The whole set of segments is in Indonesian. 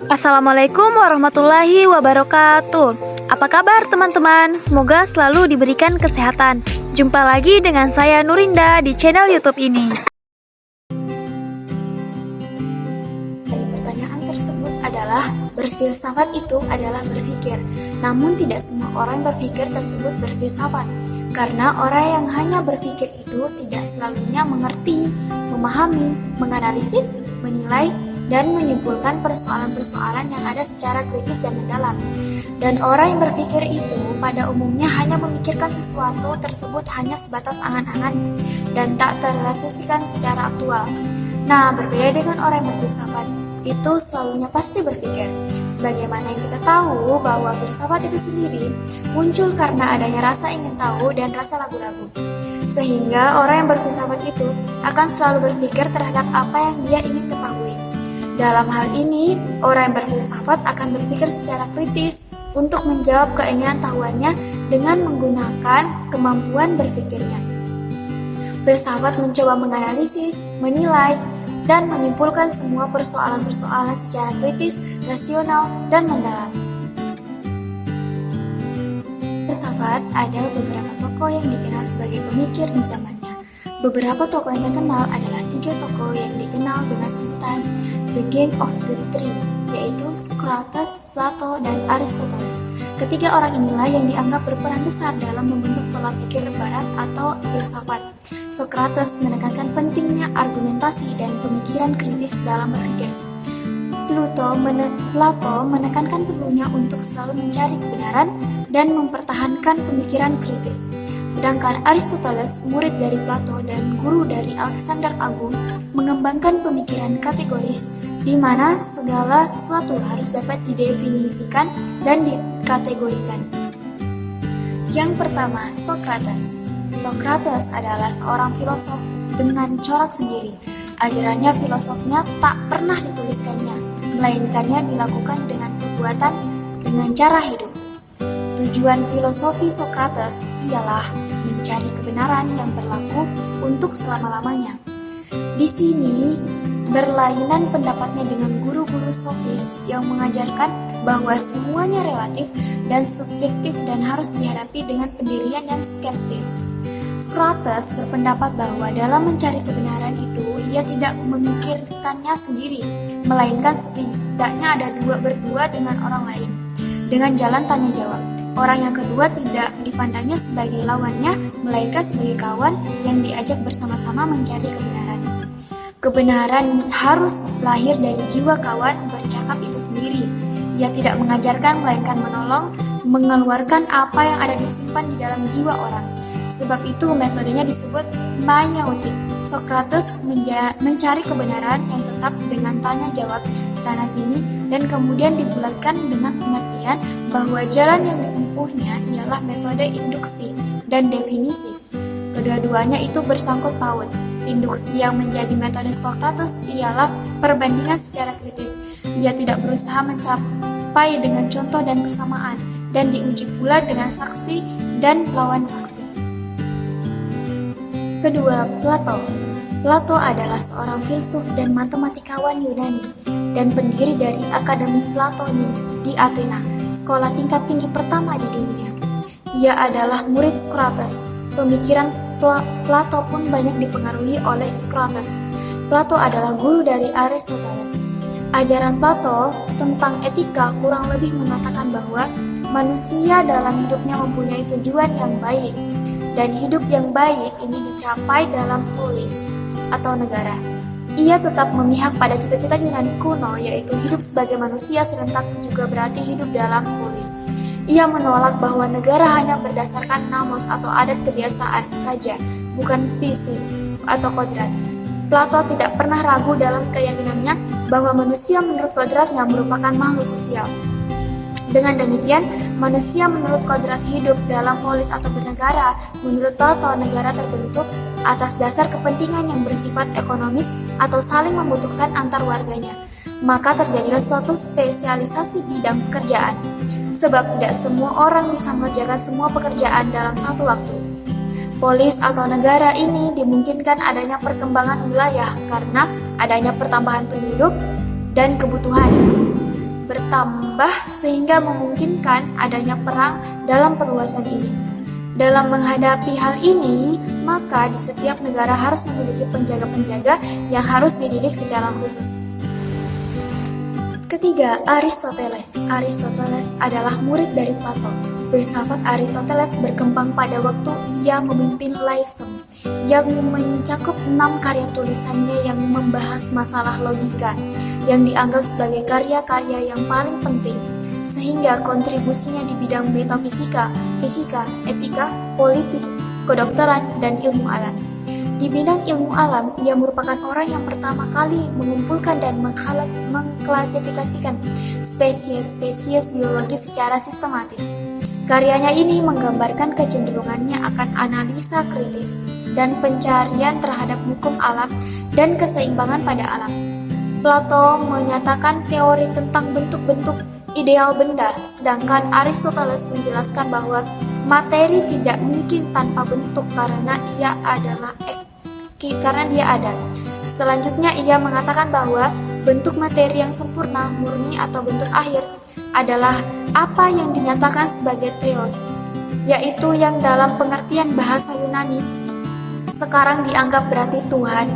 Assalamualaikum warahmatullahi wabarakatuh. Apa kabar teman-teman? Semoga selalu diberikan kesehatan. Jumpa lagi dengan saya Nurinda di channel YouTube ini. Pertanyaan tersebut adalah, berfilsafat itu adalah berpikir. Namun tidak semua orang berpikir tersebut berfilsafat. Karena orang yang hanya berpikir itu tidak selalunya mengerti, memahami, menganalisis, menilai, dan menyimpulkan persoalan-persoalan yang ada secara kritis dan mendalam. Dan orang yang berpikir itu pada umumnya hanya memikirkan sesuatu tersebut hanya sebatas angan-angan dan tak terrealisasikan secara aktual. Nah, berbeda dengan orang yang berfilsafat, itu selalunya pasti berpikir. Sebagaimana yang kita tahu bahwa filsafat itu sendiri muncul karena adanya rasa ingin tahu dan rasa ragu-ragu. Sehingga orang yang berfilsafat itu akan selalu berpikir terhadap apa yang dia ingin ketahui. Dalam hal ini, orang yang berfilsafat akan berpikir secara kritis untuk menjawab keinginan tahuannya dengan menggunakan kemampuan berpikirnya. Filsafat mencoba menganalisis, menilai, dan menyimpulkan semua persoalan-persoalan secara kritis, rasional, dan mendalam. Filsafat ada beberapa tokoh yang dikenal sebagai pemikir di zamannya. Beberapa tokoh yang terkenal adalah 3 tokoh yang dikenal dengan sebutan The Gang of the Three, yaitu Socrates, Plato, dan Aristoteles. Ketiga orang inilah yang dianggap berperan besar dalam membentuk pola pikir barat atau filsafat. Socrates menekankan pentingnya argumentasi dan pemikiran kritis dalam berpikir. Plato menekankan perlunya untuk selalu mencari kebenaran dan mempertahankan pemikiran kritis. Sedangkan Aristoteles, murid dari Plato dan guru dari Alexander Agung, mengembangkan pemikiran kategoris, di mana segala sesuatu harus dapat didefinisikan dan dikategorikan. Yang pertama, Socrates. Socrates adalah seorang filosof dengan corak sendiri. Ajarannya filosofnya tak pernah dituliskannya, melainkannya dilakukan dengan perbuatan, dengan cara hidup. Tujuan filosofi Socrates ialah mencari kebenaran yang berlaku untuk selama-lamanya. Di sini berlainan pendapatnya dengan guru-guru sofis yang mengajarkan bahwa semuanya relatif dan subjektif dan harus dihadapi dengan pendirian dan skeptis. Socrates berpendapat bahwa dalam mencari kebenaran itu ia tidak memikirkannya sendiri, melainkan setidaknya ada berdua dengan orang lain, dengan jalan tanya jawab. Orang yang kedua tidak dipandangnya sebagai lawannya, melainkan sebagai kawan yang diajak bersama-sama mencari kebenaran. Kebenaran harus lahir dari jiwa kawan bercakap itu sendiri. Ia tidak mengajarkan, melainkan menolong, mengeluarkan apa yang ada disimpan di dalam jiwa orang. Sebab itu metodenya disebut maieutik. Socrates mencari kebenaran yang tetap dengan tanya jawab sana-sini dan kemudian dibulatkan dengan pengertian bahwa jalan yang ditempuhnya ialah metode induksi dan definisi. Kedua-duanya itu bersangkut paut. Induksi yang menjadi metode Socrates ialah perbandingan secara kritis. Ia tidak berusaha mencapai dengan contoh dan persamaan, dan diuji pula dengan saksi dan lawan saksi. Kedua, Plato. Plato adalah seorang filsuf dan matematikawan Yunani dan pendiri dari Akademi Platoni di Athena, sekolah tingkat tinggi pertama di dunia. Ia adalah murid Socrates. Pemikiran Plato pun banyak dipengaruhi oleh Socrates. Plato adalah guru dari Aristoteles. Ajaran Plato tentang etika kurang lebih mengatakan bahwa manusia dalam hidupnya mempunyai tujuan yang baik, dan hidup yang baik ini dicapai dalam polis atau negara. Ia tetap memihak pada cita-cita Yunani kuno, yaitu hidup sebagai manusia serentak juga berarti hidup dalam polis. Ia menolak bahwa negara hanya berdasarkan namos atau adat kebiasaan saja, bukan fisis atau kodrat. Plato tidak pernah ragu dalam keyakinannya bahwa manusia menurut kodratnya merupakan makhluk sosial. Dengan demikian, manusia menurut kodrat hidup dalam polis atau bernegara. Menurut Plato, negara terbentuk atas dasar kepentingan yang bersifat ekonomis atau saling membutuhkan antar warganya. maka terjadilah suatu spesialisasi bidang pekerjaan. Sebab tidak semua orang bisa mengerjakan semua pekerjaan dalam satu waktu. Polis atau negara ini dimungkinkan adanya perkembangan wilayah karena adanya pertambahan penduduk dan kebutuhan bertambah sehingga memungkinkan adanya perang dalam perluasan ini. Dalam menghadapi hal ini, maka di setiap negara harus memiliki penjaga-penjaga yang harus dididik secara khusus. Ketiga, Aristoteles. Aristoteles adalah murid dari Plato. Filsafat Aristoteles berkembang pada waktu ia memimpin Laisem, yang mencakup 6 karya tulisannya yang membahas masalah logika, yang dianggap sebagai karya-karya yang paling penting, sehingga kontribusinya di bidang metafisika, fisika, etika, politik, kedokteran, dan ilmu alam. Di bidang ilmu alam, ia merupakan orang yang pertama kali mengumpulkan dan mengklasifikasikan spesies-spesies biologi secara sistematis. Karyanya ini menggambarkan kecenderungannya akan analisa kritis dan pencarian terhadap hukum alam dan keseimbangan pada alam. Plato menyatakan teori tentang bentuk-bentuk ideal benda, sedangkan Aristoteles menjelaskan bahwa materi tidak mungkin tanpa bentuk karena dia ada. Selanjutnya ia mengatakan bahwa bentuk materi yang sempurna, murni atau bentuk akhir adalah apa yang dinyatakan sebagai theos, yaitu yang dalam pengertian bahasa Yunani sekarang dianggap berarti Tuhan.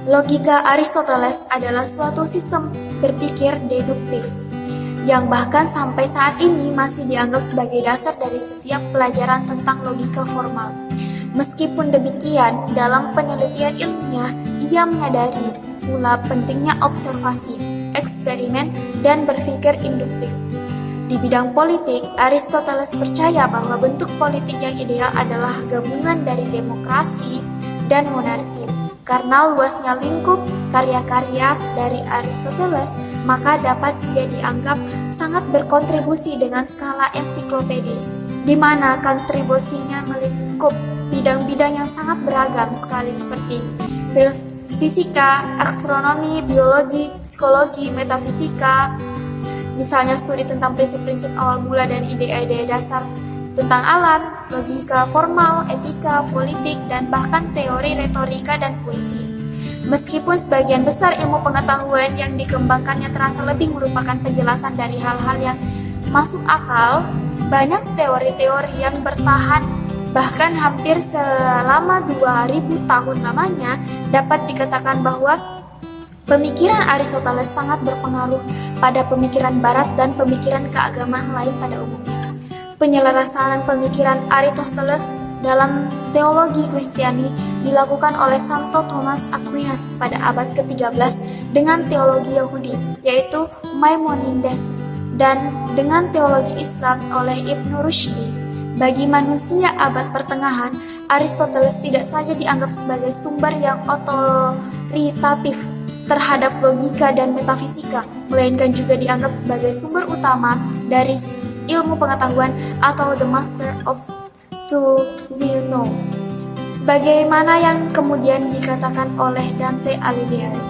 Logika Aristoteles adalah suatu sistem berpikir deduktif yang bahkan sampai saat ini masih dianggap sebagai dasar dari setiap pelajaran tentang logika formal. Meskipun demikian, dalam penelitian ilmiah, ia menyadari pula pentingnya observasi, eksperimen, dan berpikir induktif. Di bidang politik, Aristoteles percaya bahwa bentuk politik yang ideal adalah gabungan dari demokrasi dan monarki. Karena luasnya lingkup karya-karya dari Aristoteles, maka dapat ia dianggap sangat berkontribusi dengan skala ensiklopedis, di mana kontribusinya melingkup bidang-bidang yang sangat beragam sekali seperti fisika, astronomi, biologi, psikologi, metafisika, misalnya studi tentang prinsip-prinsip awal mula dan ide-ide dasar tentang alam, logika formal, etika, politik, dan bahkan teori retorika dan puisi. Meskipun sebagian besar ilmu pengetahuan yang dikembangkannya terasa lebih merupakan penjelasan dari hal-hal yang masuk akal, banyak teori-teori yang bertahan bahkan hampir selama 2000 tahun lamanya. Dapat dikatakan bahwa pemikiran Aristoteles sangat berpengaruh pada pemikiran Barat dan pemikiran keagamaan lain pada umumnya. Penyelarasan pemikiran Aristoteles dalam teologi Kristiani dilakukan oleh Santo Thomas Aquinas pada abad ke-13 dengan teologi Yahudi, yaitu Maimonides, dan dengan teologi Islam oleh Ibnu Rushdi. Bagi manusia abad pertengahan, Aristoteles tidak saja dianggap sebagai sumber yang otoritatif terhadap logika dan metafisika, melainkan juga dianggap sebagai sumber utama dari ilmu pengetahuan atau the master of to be know, sebagaimana yang kemudian dikatakan oleh Dante Alighieri.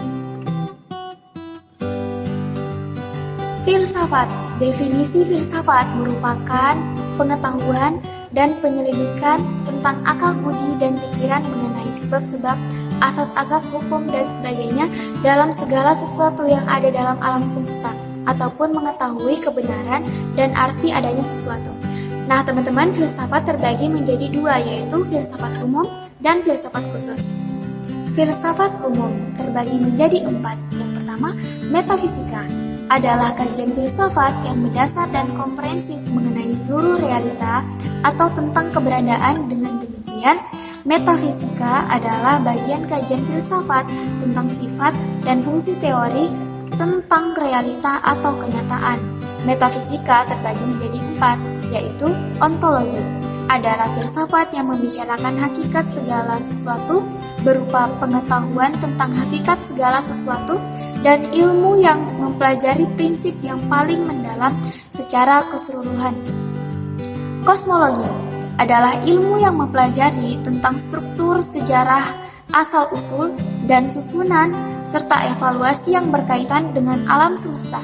Filsafat. Definisi filsafat merupakan pengetahuan dan penyelidikan tentang akal budi dan pikiran mengenai sebab-sebab, asas-asas hukum dan sebagainya dalam segala sesuatu yang ada dalam alam semesta, ataupun mengetahui kebenaran dan arti adanya sesuatu. Nah teman-teman, filsafat terbagi menjadi dua, yaitu filsafat umum dan filsafat khusus. Filsafat umum terbagi menjadi 4. Yang pertama, metafisika adalah kajian filsafat yang mendasar dan komprehensif mengenai seluruh realita atau tentang keberadaan. Dengan demikian, metafisika adalah bagian kajian filsafat tentang sifat dan fungsi teori tentang realita atau kenyataan. Metafisika terbagi menjadi 4, yaitu ontologi. Adalah filsafat yang membicarakan hakikat segala sesuatu berupa pengetahuan tentang hakikat segala sesuatu dan ilmu yang mempelajari prinsip yang paling mendalam secara keseluruhan. Kosmologi adalah ilmu yang mempelajari tentang struktur sejarah asal-usul dan susunan, serta evaluasi yang berkaitan dengan alam semesta.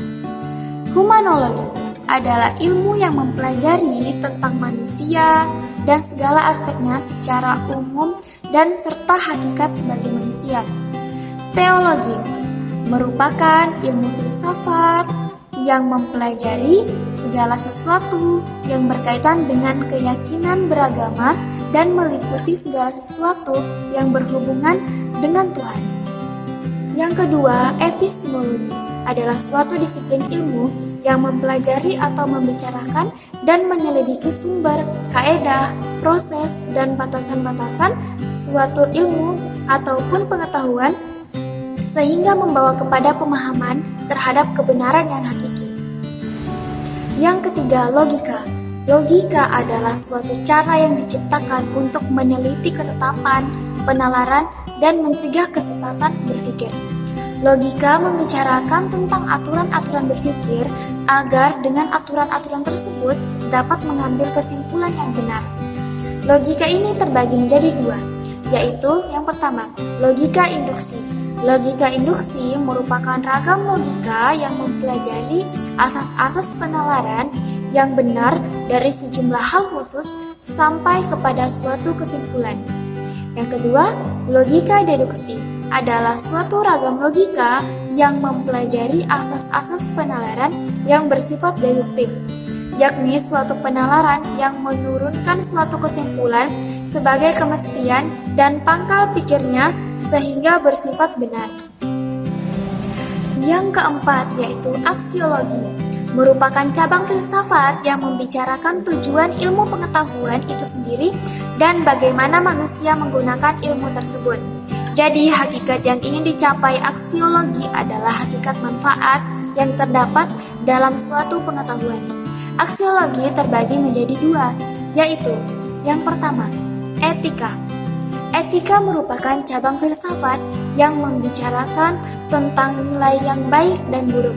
Humanologi adalah ilmu yang mempelajari tentang manusia dan segala aspeknya secara umum dan serta hakikat sebagai manusia. Teologi merupakan ilmu filsafat yang mempelajari segala sesuatu yang berkaitan dengan keyakinan beragama dan meliputi segala sesuatu yang berhubungan dengan Tuhan. Yang kedua, epistemologi adalah suatu disiplin ilmu yang mempelajari atau membicarakan dan menyelidiki sumber, kaedah, proses, dan batasan-batasan suatu ilmu ataupun pengetahuan sehingga membawa kepada pemahaman terhadap kebenaran yang hakiki. Yang ketiga, logika. Logika adalah suatu cara yang diciptakan untuk meneliti ketetapan, penalaran, dan mencegah kesesatan berpikir. Logika membicarakan tentang aturan-aturan berpikir agar dengan aturan-aturan tersebut dapat mengambil kesimpulan yang benar. Logika ini terbagi menjadi dua, yaitu yang pertama, logika induksi. Logika induksi merupakan ragam logika yang mempelajari asas-asas penalaran yang benar dari sejumlah hal khusus sampai kepada suatu kesimpulan. Yang kedua, logika deduksi adalah suatu ragam logika yang mempelajari asas-asas penalaran yang bersifat deduktif, yakni suatu penalaran yang menurunkan suatu kesimpulan sebagai kemestian dan pangkal pikirnya sehingga bersifat benar. Yang keempat yaitu aksiologi, merupakan cabang filsafat yang membicarakan tujuan ilmu pengetahuan itu sendiri dan bagaimana manusia menggunakan ilmu tersebut. Jadi, hakikat yang ingin dicapai aksiologi adalah hakikat manfaat yang terdapat dalam suatu pengetahuan. Aksiologi terbagi menjadi dua, yaitu yang pertama, etika. Etika merupakan cabang filsafat yang membicarakan tentang nilai yang baik dan buruk.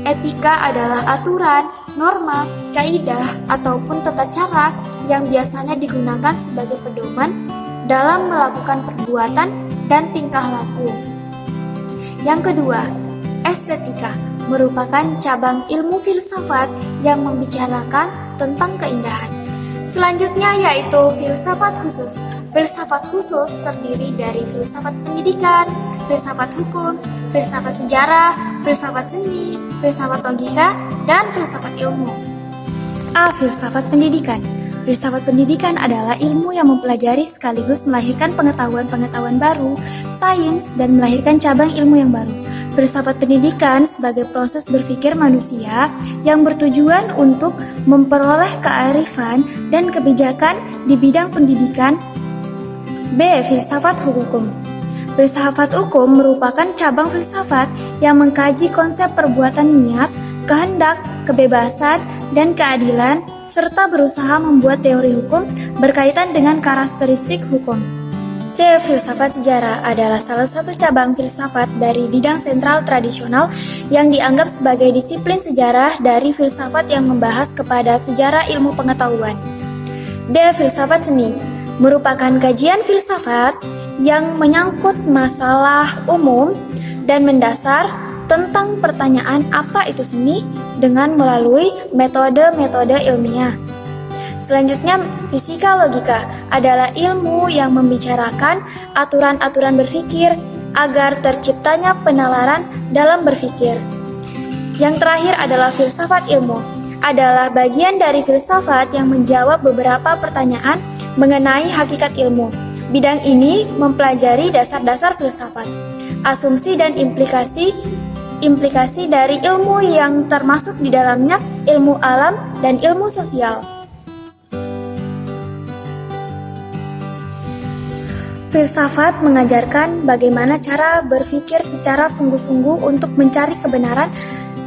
Etika adalah aturan, norma, kaidah, ataupun tata cara yang biasanya digunakan sebagai pedoman dalam melakukan perbuatan dan tingkah laku. Yang kedua, estetika merupakan cabang ilmu filsafat yang membicarakan tentang keindahan. Selanjutnya yaitu filsafat khusus. Filsafat khusus terdiri dari filsafat pendidikan, filsafat hukum, filsafat sejarah, filsafat seni, filsafat logika, dan filsafat ilmu. A. Filsafat pendidikan. Filsafat pendidikan adalah ilmu yang mempelajari sekaligus melahirkan pengetahuan-pengetahuan baru, sains, dan melahirkan cabang ilmu yang baru. Filsafat pendidikan sebagai proses berpikir manusia yang bertujuan untuk memperoleh kearifan dan kebijakan di bidang pendidikan. B. Filsafat hukum. Filsafat hukum merupakan cabang filsafat yang mengkaji konsep perbuatan niat, kehendak, kebebasan, dan keadilan, serta berusaha membuat teori hukum berkaitan dengan karakteristik hukum. C. Filsafat sejarah adalah salah satu cabang filsafat dari bidang sentral tradisional yang dianggap sebagai disiplin sejarah dari filsafat yang membahas kepada sejarah ilmu pengetahuan. D. Filsafat seni merupakan kajian filsafat yang menyangkut masalah umum dan mendasar tentang pertanyaan apa itu seni dengan melalui metode-metode ilmiah. Selanjutnya, fisika logika adalah ilmu yang membicarakan aturan-aturan berpikir agar terciptanya penalaran dalam berpikir. Yang terakhir adalah filsafat ilmu, adalah bagian dari filsafat yang menjawab beberapa pertanyaan mengenai hakikat ilmu. Bidang ini mempelajari dasar-dasar filsafat, asumsi dan implikasi dari ilmu yang termasuk di dalamnya ilmu alam dan ilmu sosial. Filsafat mengajarkan bagaimana cara berpikir secara sungguh-sungguh untuk mencari kebenaran.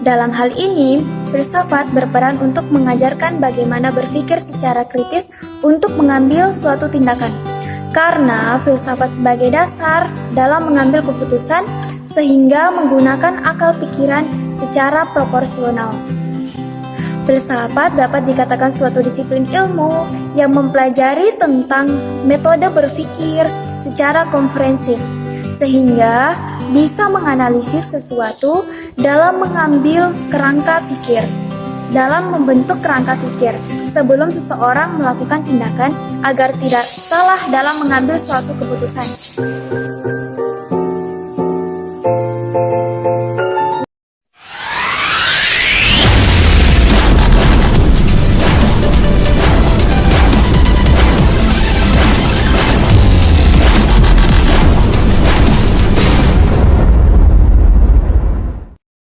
Dalam hal ini, filsafat berperan untuk mengajarkan bagaimana berpikir secara kritis untuk mengambil suatu tindakan. Karena filsafat sebagai dasar dalam mengambil keputusan sehingga menggunakan akal pikiran secara proporsional. Filsafat dapat dikatakan suatu disiplin ilmu yang mempelajari tentang metode berpikir secara komprehensif, sehingga bisa menganalisis sesuatu dalam mengambil kerangka pikir, dalam membentuk kerangka pikir sebelum seseorang melakukan tindakan agar tidak salah dalam mengambil suatu keputusan.